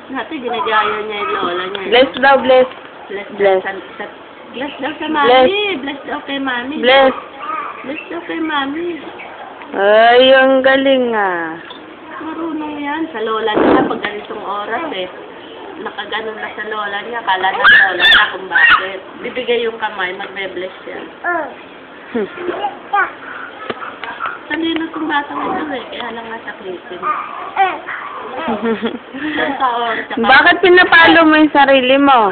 Natin, ginagaya niya yung lola niya. Bless daw, bless. Bless. Bless. Bless daw sa mami. Bless daw kay mami. Bless. Bless daw kay mami. Ay, ang galing ah. Marunong yan. Sa lola niya, pag ganitong oras eh. Nakaganon na sa lola niya. Kala ng lola niya kung bakit. Bibigay yung kamay, magbe-bless siya. Talino itong batang ito eh. Kaya lang nasakitin. Bakit pinapalo mo yung sarili mo?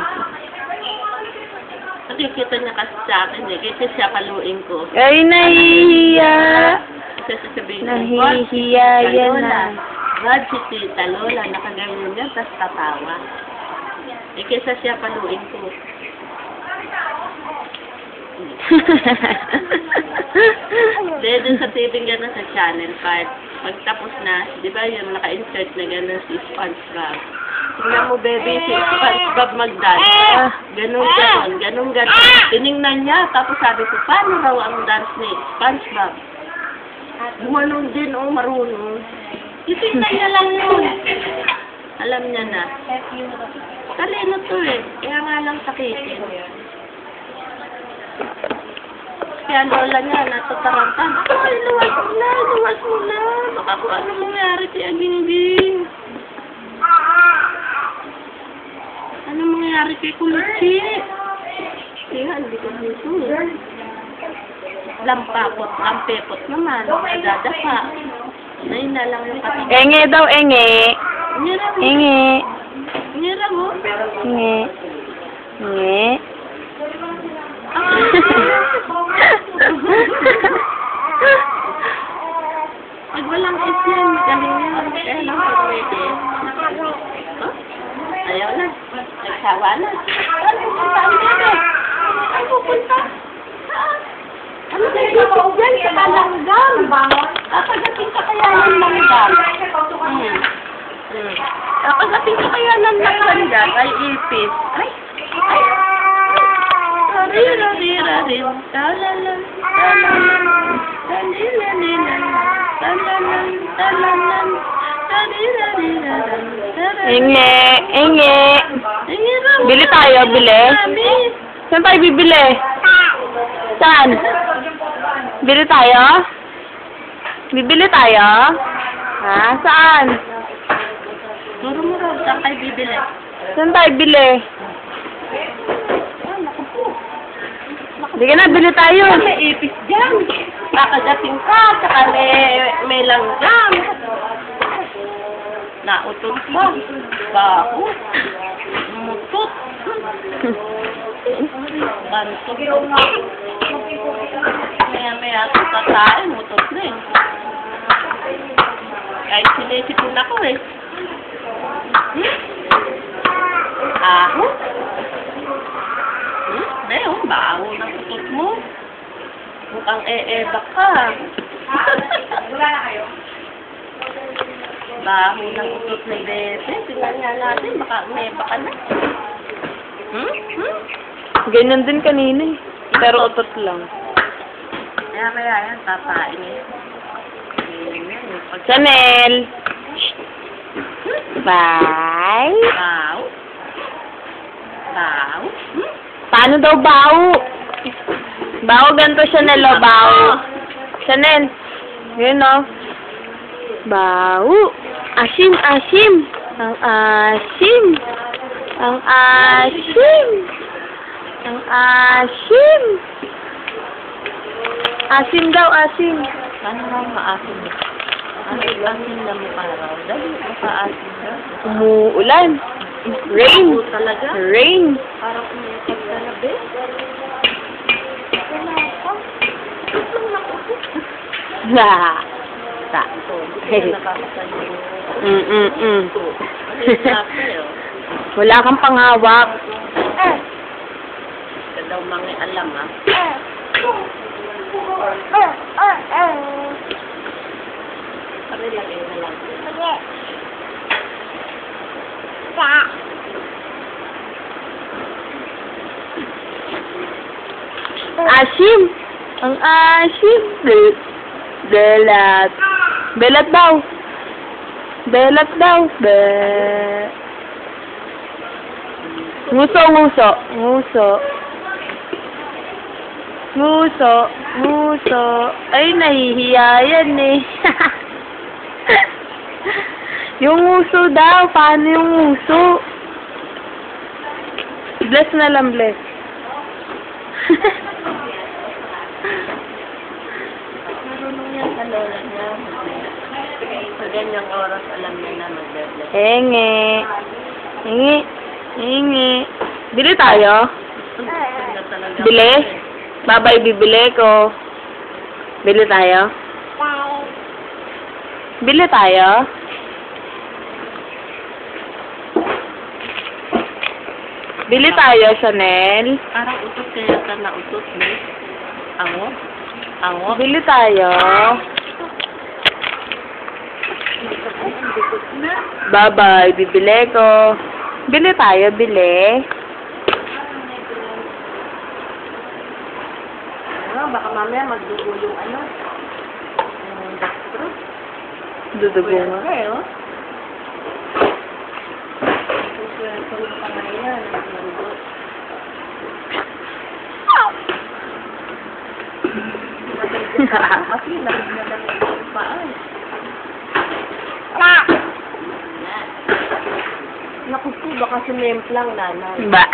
Nakikita niya kasi sa akin eh. Kasi siya paluin ko. Ay, nahihiya. Kasi sasabihin ko, Nahihiya yan na. God, si Tita Lola, nakaganyan niya, tapos tatawa. Eh, kesa siya paluin ko. Dahil sa TV gano'n sa Channel 5, pagtapos na, di ba yung naka-insert na gano'n si SpongeBob. Tingnan mo, baby, si SpongeBob mag-dance. Ganun. Tinignan niya, tapos sabi ko, paano raw ang dance ni SpongeBob? Gumanon din, marunong. Itingnan niya lang yun. Alam niya na. Talino to eh. Kaya nga lang sakitin. Kaya lola niya, natatarantan. Ay, luwas mo na. Baka kung ano mangyari kay Aging-Aging. Ano mangyari kay Kuluchi? Kaya, hindi ko dito eh. Lampepot naman. Nadadapa. Ngayon na lang yung kapatid. Enge daw, enge. Enge. Nira mo? Enge. Enge. Pag walang is yan, galing yan. Kaya lang pag may is. Ayaw na. Nagsawa na. Saan pupunta ang bebe? Saan pupunta? Saan? Ano na yung dyan sa kalanggam? Kapagating ka kaya ng langgam. Kapagating ka kaya ng langgam ay ipis. Ay! Rira-rira-rin. Talalan. Talalan. Talilalilan. Talalan. Talalan. Talirariraran. Enge. Enge. Enge raw. Bili tayo, bili. Saan tayo bibili? Saan? Bili tayo? Bibili tayo? Ha? Saan? Muro-muro. Saan kayo bibili? Saan tayo bili? Hindi ka na, bili tayo. May ipis dyan. Kakagating ka. Saka may langgam. Nautot ka. Baho. Mutot. Bantot. Maya-maya tatae. Mutot na eh. Kahit sinisipon ako eh. Aho. Ngayon, baho ng utot mo. Mukhang e-ebak ka. Wala na kayo? Baho ng utot ni Bebe. Tingnan nga natin, baka e-ebak ka na. Ganyan din kanina eh. Pero utot lang. Maya yan, tapain eh. Chanel! Bye! Baho. Baho. Paano daw bao? Bao, ganito Chanel o bao. Chanel. Yun o. Bao. Asim, asim. Ang asim. Ang asim. Ang asim. Asim daw, asim. Paano nga maasim? Asim na mukha raw. Dali, maka-asim daw. Umuulan. Rain. Oo, talaga. Rain. Parang umikot ka na, be. Wala pa. Ito lang ako. Ta. Hindi na napapasan yung... Ano yung sabi, oh? Wala kang panghawak. Ito daw mga alam, ah. Sabi lagay na lang. Asim. Ang asim. Belat. Belat daw. Belat daw. Nguso, nguso. Nguso. Nguso. Nguso. Ay, nahihiya yan eh. Yung nguso daw. Paano yung nguso? Bless na lang, bless. Marunong yan sa lola niya. Sa ganyang oras, alam niya na mag-bless. Enge. Hingi. Hingi. Bili tayo? Bili? Babay, bibili ko. Bili tayo? Bili tayo? Bili tayo, Chanel. Parang utot kaya ka na utot, eh. Ango? Ango? Bili tayo. Bye-bye, bibili ko. Bili tayo, bili. Baka mamaya magdugo yung ano. Yung gastro. Dudugo nga. Okay, oh. Suswento mo pa nga yan. Nagdugo. Kasi lamig na lamig yung paan. Naku po, baka sumemplang nanay. Ba?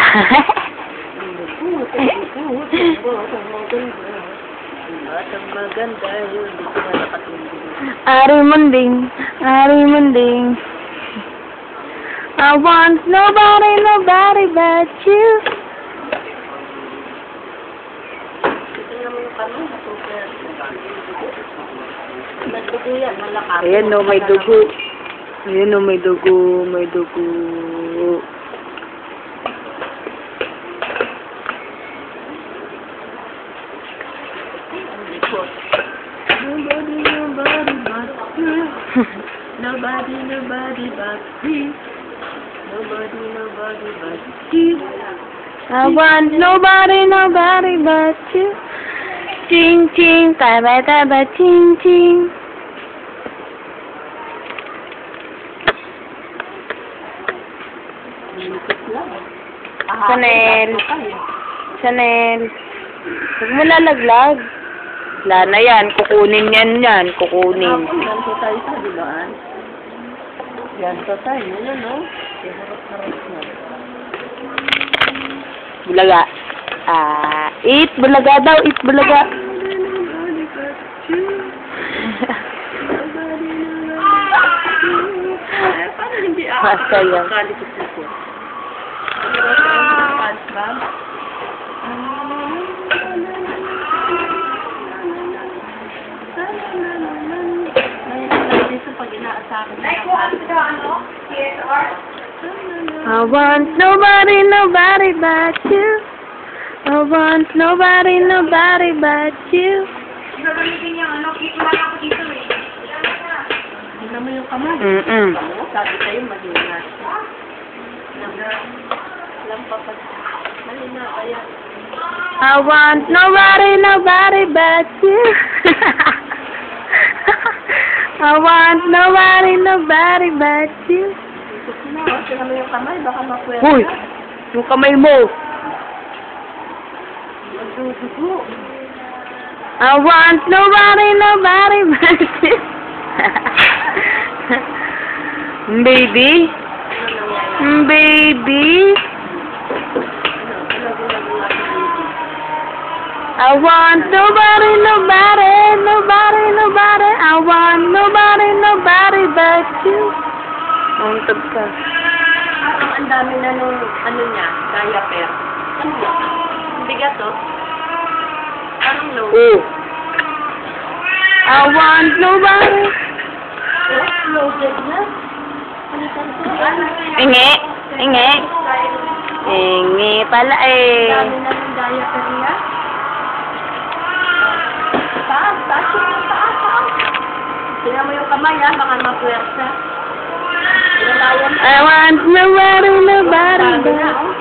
Maganda yun. Hindi ko na nakatulog. Ari Munding. Ari Munding. I want nobody, nobody but you. Tingnan mo yung kami. Nagdugo yan. Malakas. Ayan no, may dugo. Ayan no, may dugo. May dugo. Nobody, nobody but you. Nobody, nobody but you. Nobody, nobody but you. I want nobody, nobody but you. Ching, ching, taba, taba, ching, ching. Lilikot lang. Chanel. Chanel. Huwag mo lalaglag. Wala na yan. Kukunin yan. Kukunin. Yan po tayo sa dilaan. Yan po tayo. Yun, no? Harap-harap na. Bulaga. Eat bulaga daw. Eat bulaga. Paano hindi ako? Masaya. Kalikot-likot. SpongeBob. Dito pag inaasahan na I want nobody, nobody but you. I want nobody, nobody but you. Gagamitin niya, ano, wala ako dito eh. Tingnan mo yung kamay. Sabi sa'yo, mahina. Alam pa pa. Mahina kaya. I want nobody, nobody but you. I want nobody, nobody but you. Tingnan mo yung kamay, baka mapuwera. Uy! Yung kamay mo. Magdudugo. I want nobody, nobody but you. Baby? Baby? I want nobody, nobody, nobody, nobody. I want nobody, nobody but you. Ang tag ka. Parang ang dami na nung, ano niya, diaper. Ano yan? Ang bigat, oh. Parang low. Oh. I want nobody. Loaded na. Palitan ko. Ano yan? Inge. Inge. Inge pala eh. Ang dami na nung diaper niya. Taas, taas yung taas, taas. Tingnan mo yung kamay, ha? Baka mapuwersa. Ilalayan mo. I want nobody, nobody Sabi but na, oh.